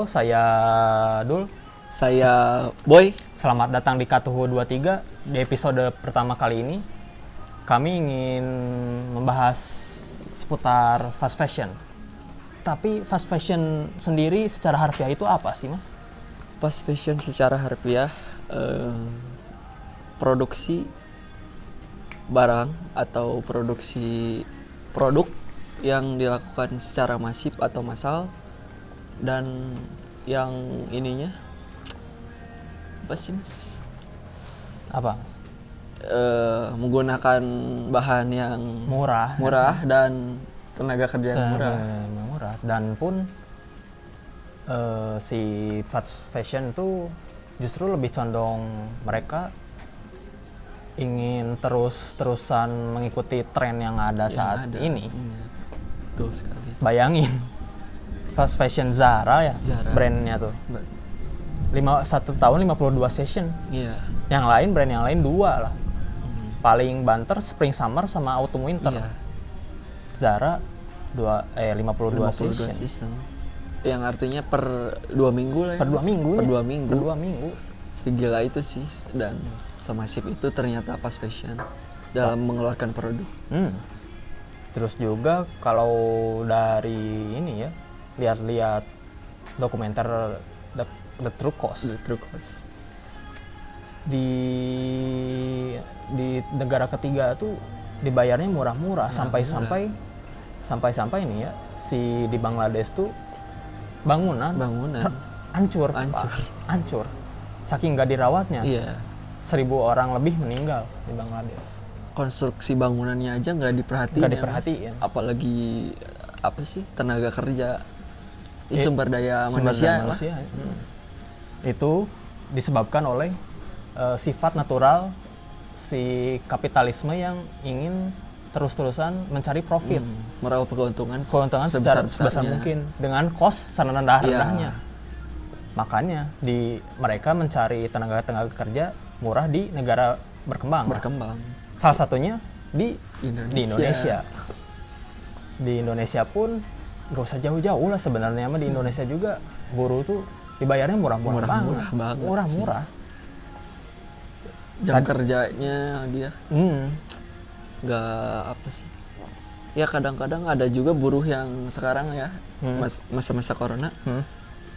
Saya Dul. Saya Boy. Selamat datang di Katuhu 23. Di episode pertama kali ini kami ingin membahas seputar fast fashion. Tapi fast fashion sendiri secara harfiah itu apa sih, Mas? Fast fashion secara harfiah produksi barang atau produksi produk yang dilakukan secara masif atau massal dan yang ininya apa sih, Mas? Apa, Mas? Menggunakan bahan yang Murah dan tenaga kerja yang murah. Dan pun si fast fashion itu justru lebih condong mereka ingin terus-terusan mengikuti tren yang ada saat ini. Betul sekali. Bayangin, fast fashion Zara ya, Zara. brandnya tuh. 1 tahun 52 session. Iya. Yang lain, brand yang lain 2 lah. Paling banter Spring Summer sama Autumn Winter. Iya. Zara 52 session. season. Yang artinya per 2 minggu lah ya. Per 2 minggu. Per 2 minggu. Per 2 minggu. Segila itu sih, dan semasif itu ternyata fast fashion dalam mengeluarkan produk. Terus juga kalau dari ini ya, lihat-lihat dokumenter The True Cost. The True Cost. Di negara ketiga tuh dibayarnya murah-murah sampai-sampai nih ya, si di Bangladesh tuh bangunan hancur. Saking nggak dirawatnya. Iya. 1.000 orang lebih meninggal di Bangladesh. Konstruksi bangunannya aja nggak diperhatiin. Apalagi apa sih, tenaga kerja, sumber daya manusia. Itu disebabkan oleh sifat natural si kapitalisme yang ingin terus-terusan mencari profit, meraup keuntungan sebesar mungkin dengan cost serendah-rendahnya. Makanya mereka mencari tenaga kerja murah di negara berkembang. Salah satunya di Indonesia. Di Indonesia pun gak usah jauh-jauh lah sebenarnya, di Indonesia juga buruh tuh dibayarnya murah-murah banget. Murah-murah. Jam kerjanya dia nggak apa sih. Ya kadang-kadang ada juga buruh yang sekarang ya, masa-masa corona,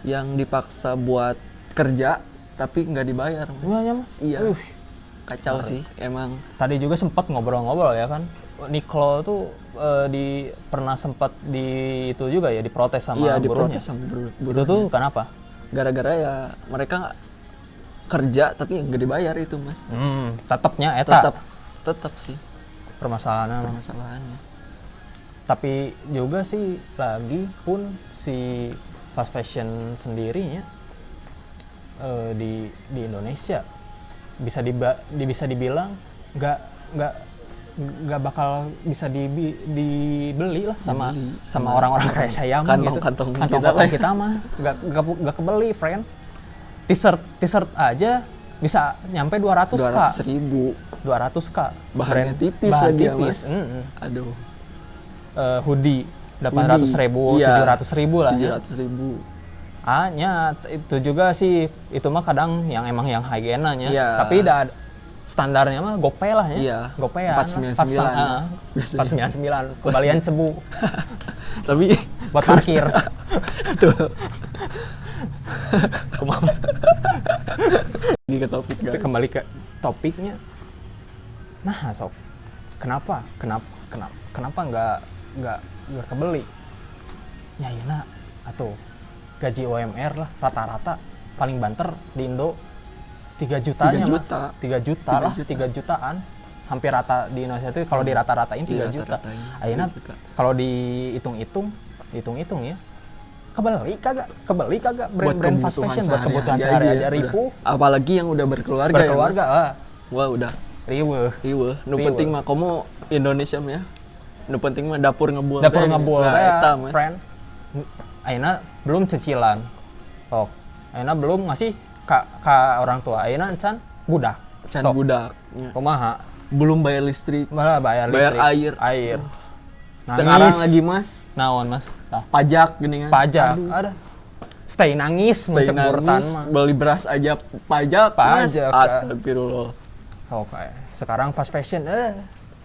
yang dipaksa buat kerja tapi nggak dibayar, Mas. Mas. Iya. Kacau sih emang. Tadi juga sempat ngobrol-ngobrol ya kan. Niklo tuh pernah sempat itu juga ya, diprotes sama buruhnya. Itu tuh kenapa? Gara-gara ya mereka kerja tapi nggak dibayar itu, Mas. Tetapnya tetap sih permasalahannya. Tapi juga sih lagi pun si fast fashion sendirinya di Indonesia bisa dibilang nggak bakal bisa dibeli lah sama orang-orang kayak saya mah gitu. Kantong kita mah nggak kebeli, friend. T-shirt aja bisa nyampe 200k. Bahannya tipis lagi ya, Mas. Aduh. Hoodie 800.000, 700.000 lah. 700.000. Itu juga sih, itu mah kadang yang emang yang high-end-nya. Tapi standarnya mah gopay lah ya. Iya. Gopayan. 499. 499. Kembalian cebu. Tapi buat parkir. Tuh. Kembali ke topiknya. Nah, sob. Kenapa nggak kebeli? Ya iya, atuh. Gaji UMR lah rata-rata paling banter di Indo 3 jutaan, hampir rata di Indonesia itu. Kalau di rata-ratain 3 juta. Ayeuna kalau dihitung-hitung ya, kebeli kagak brand fast fashion buat kebutuhan sehari-hari ribu. Apalagi yang udah berkeluarga ya, Mas. Wah, udah riweuh. Nu penting mah komo Indonesia mah ya. Nu penting mah dapur ngebual. Eta, Mas. Friend. Ayeuna belum cicilan. Ayeuna belum ngasih ka orang tua. Ayeuna can budak. Budak. Kumaha? Belum bayar listrik. Bayar air. Sekarang lagi, Mas. Naon, Mas? Pajak gini kan. Pajak. Ada. stay nangis menceburtan mah. Beli beras aja pajak mas. Astagfirullah. Oke. Sekarang fast fashion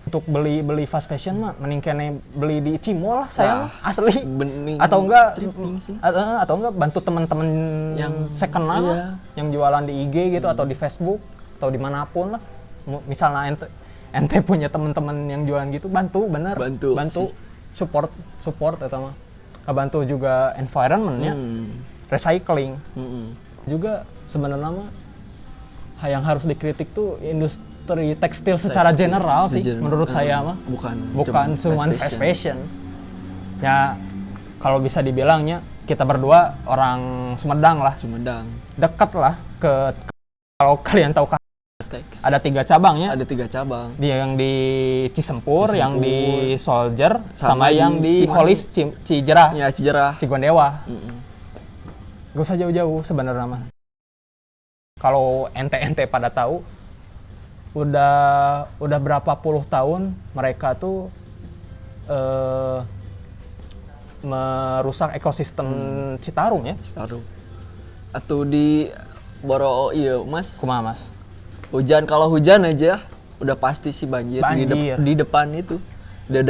untuk beli fast fashion mah mending kene beli di Cimol lah saya mah asli. Atau enggak bantu teman-teman yang saya kenal yang jualan di IG gitu atau di Facebook atau dimanapun lah. Misalnya ente punya teman-teman yang jualan gitu, bantu support eta mah. Bantu juga environment-nya, recycling. Juga sebenarnya mah yang harus dikritik tuh industri tekstil secara general sih menurut saya mah. Bukan cuma fast fashion. Ya kalau bisa dibilangnya kita berdua orang Sumedang lah. Dekat lah ke kalau kalian tahu ada 3 cabang ya. Ada 3 cabang. Yang di Cisempur, yang di Soldier, sama yang di Holis Cijerah. Ya, Cijerah. Cigondewa. Gak usah jauh-jauh sebenarnya mah. Kalau ente pada tahu, udah berapa puluh tahun mereka tuh merusak ekosistem Citarum ya. Citarum. Atau di Boro iya Mas. Kumaha Mas? Kalau hujan aja udah pasti sih banjir. Di depan itu, di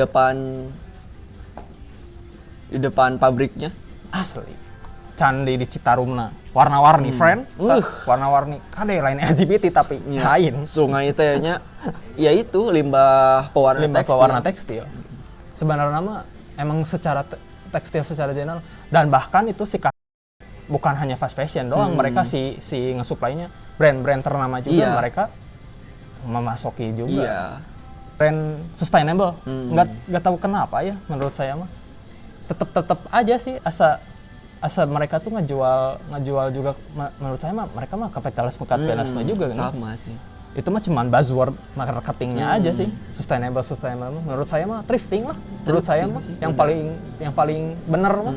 depan pabriknya. Asli. Candi di Citarumna, warna-warni friend, warna-warni. Kade lain LGBT tapi lain. Sungai tehnya, ya itu limbah pewarna tekstil. Sebenarnya mah emang secara tekstil secara general dan bahkan itu bukan hanya fast fashion doang, mereka si ngesuplainya brand-brand ternama juga mereka memasuki juga brand sustainable. Nggak tahu kenapa ya menurut saya mah tetap aja sih asa mereka tuh ngejual juga menurut saya mah mereka mah kapitalisme juga kan. Sama sih. Itu mah cuman buzzword marketingnya aja sih. Sustainable menurut saya mah thrifting lah. Menurut saya mah yang paling bener mah.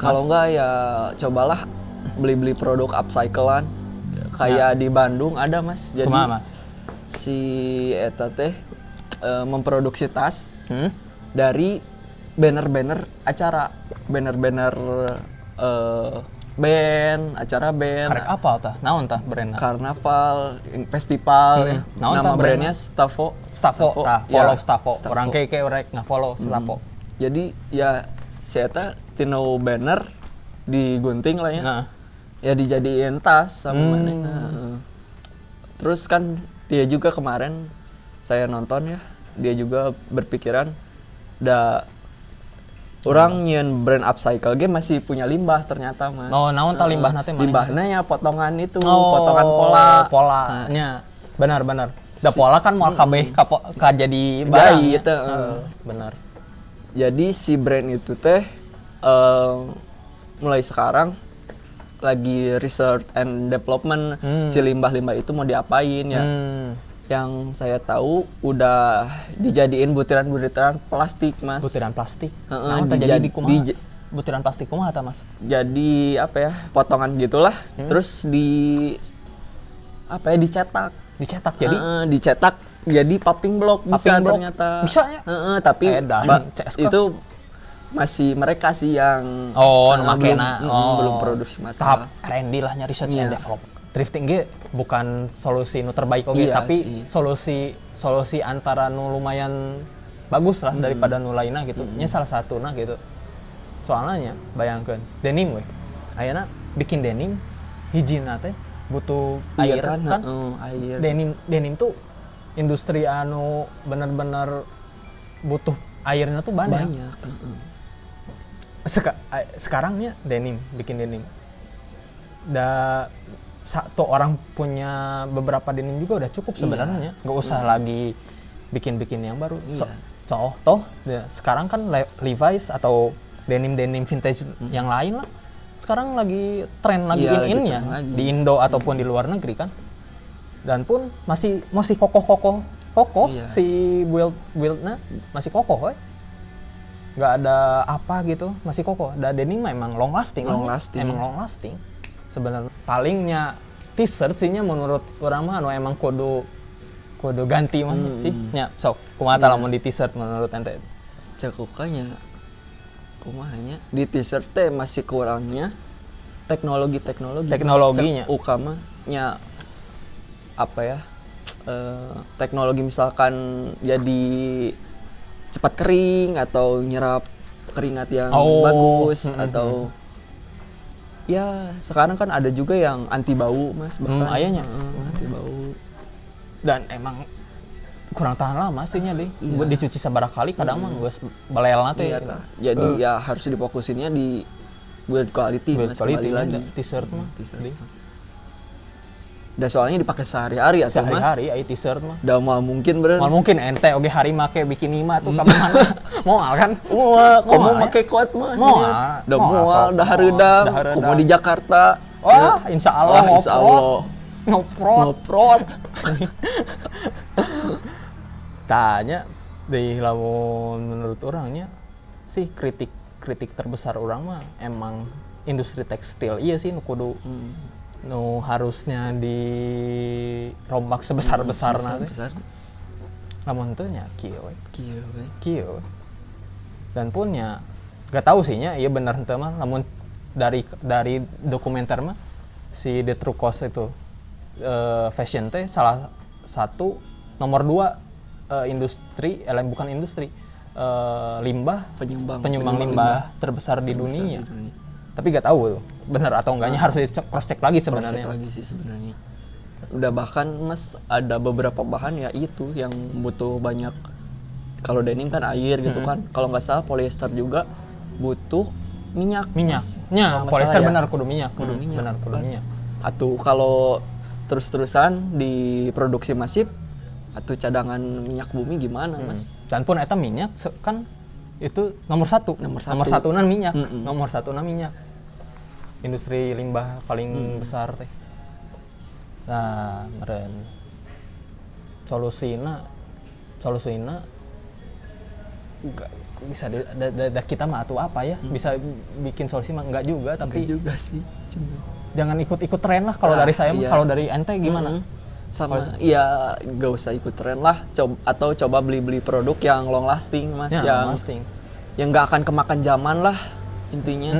Kalau enggak ya cobalah beli produk upcyclean. Kayak di Bandung ada Mas. Jadi Mas? Si eta teh memproduksi tas dari banner acara, banner band, acara band. Karek apa tah? Naon tah brandna? Karnaval, festival. Nama brandnya Stafo. Follow Stafo. Orang kayak rek nge-follow Stafo. Jadi ya si eta tino banner digunting lah ya. Ya dijadiin tas sama manehna. Terus kan dia juga kemarin saya nonton ya, dia juga berpikiran orang nyian brand upcycle ge masih punya limbah ternyata Mas. Naon tah limbahna teh? Limbahna ya potongan itu, potongan polanya. Benar. Da pola kan moal kabeh ka jadi barang. Itu. Benar. Jadi si brand itu teh mulai sekarang lagi research and development si limbah-limbah itu mau diapain ya. Yang saya tahu udah dijadiin butiran-butiran plastik Mas. Butiran plastik? Nah, jadi di kumaha? Butiran plastik kumaha ta Mas? Jadi apa ya, potongan gitulah. Terus dicetak. Dicetak jadi popping block bisa ternyata. Bisa ya? Tapi itu masih mereka sih yang belum produksi masalah. Tahap R&D lah, research and development. Thrifting ge bukan solusi nu terbaik tapi solusi antara nu lumayan bagus lah daripada nu lainna gitu. Nya salah satuna gitu. Soalnya bayangkeun denim we. Ayeuna bikin denim hijina teh butuh air kan? Air. Denim tuh industri anu bener-bener butuh airnya tuh banyak. Sekarangnya bikin denim. Satu orang punya beberapa denim juga udah cukup sebenarnya. Nggak usah lagi bikin yang baru. Sekarang kan Levi's atau denim vintage yang lain lah. Sekarang lagi tren lagi in-innya di Indo ataupun di luar negeri kan. Dan pun masih kokoh si build-nya masih kokoh nggak ada apa gitu, masih kokoh. Dan denim memang long lasting. Emang long lasting. Sebenarnya palingnya t-shirt sihnya menurut orang mah emang kudu ganti mah sih nya. Kumaha tah lamun di t-shirt menurut ente? Cakukanya kumahanya di t-shirt teh masih kurangnya teknologinya ukamanya apa ya, teknologi misalkan jadi cepat kering atau nyerap keringat yang bagus atau ya sekarang kan ada juga yang anti bau mas bahkan ayahnya anti bau dan emang kurang tahan lama sih nya deh. Buat dicuci seberapa kali kadang mah geus balelna teh. Jadi ya harus difokusinnya di build quality mas, kembali lagi t-shirt mah. Udah soalnya dipakai sehari-hari ya mas. Sehari-hari ai t-shirt mah. Udah mal mungkin bener. Mal mungkin ente oge hari make bikini mah tuh ka mana. Moal kan? Kamu make coat mah. Udah moal, udah hareudang. Komo di Jakarta. Wah, insyaallah ngoprot. Tanya deh lamun menurut orangnya sih kritik terbesar orang mah emang industri tekstil iya sih nu kudu nu harusnya dirombak sebesar-besarna teh. Lamun teu nya kieu we. Dan punnya gak tahu sih nya ieu bener henteu mah lamun dari dokumenter mah si The True Cost itu fashion teh salah satu nomor 2 industri bukan industri limbah penyumbang limbah terbesar di dunia. Tapi gak tahu tuh benar atau enggaknya harus di cross check lagi sebenarnya. Udah bahkan mas ada beberapa bahan ya itu yang butuh banyak. Kalau denim kan air gitu kan. Kalau nggak salah polyester juga butuh minyak. Nya polyester ya? Benar kudu minyak. Benar kudu minyak. Atau kalau terus-terusan diproduksi masif atau cadangan minyak bumi gimana mas? Dan pun eta minyak kan itu nomor satunan minyak. Nomor satunan minyak. Industri limbah paling besar teh. Nah, meren solusina enggak bisa kita mah atuh apa ya? Bisa bikin solusi mah enggak juga tapi enggak juga sih. Jangan ikut tren lah kalau dari saya mah. Kalau dari ente gimana? Sama ya gak usah ikut tren lah, coba beli produk yang long lasting mas, yang gak akan kemakan zaman lah intinya.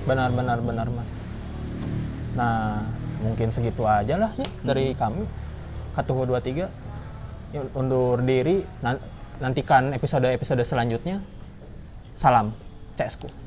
Benar mas. Nah mungkin segitu aja lah ya dari kami Katuhu 23 undur diri, nantikan episode selanjutnya. Salam CSku.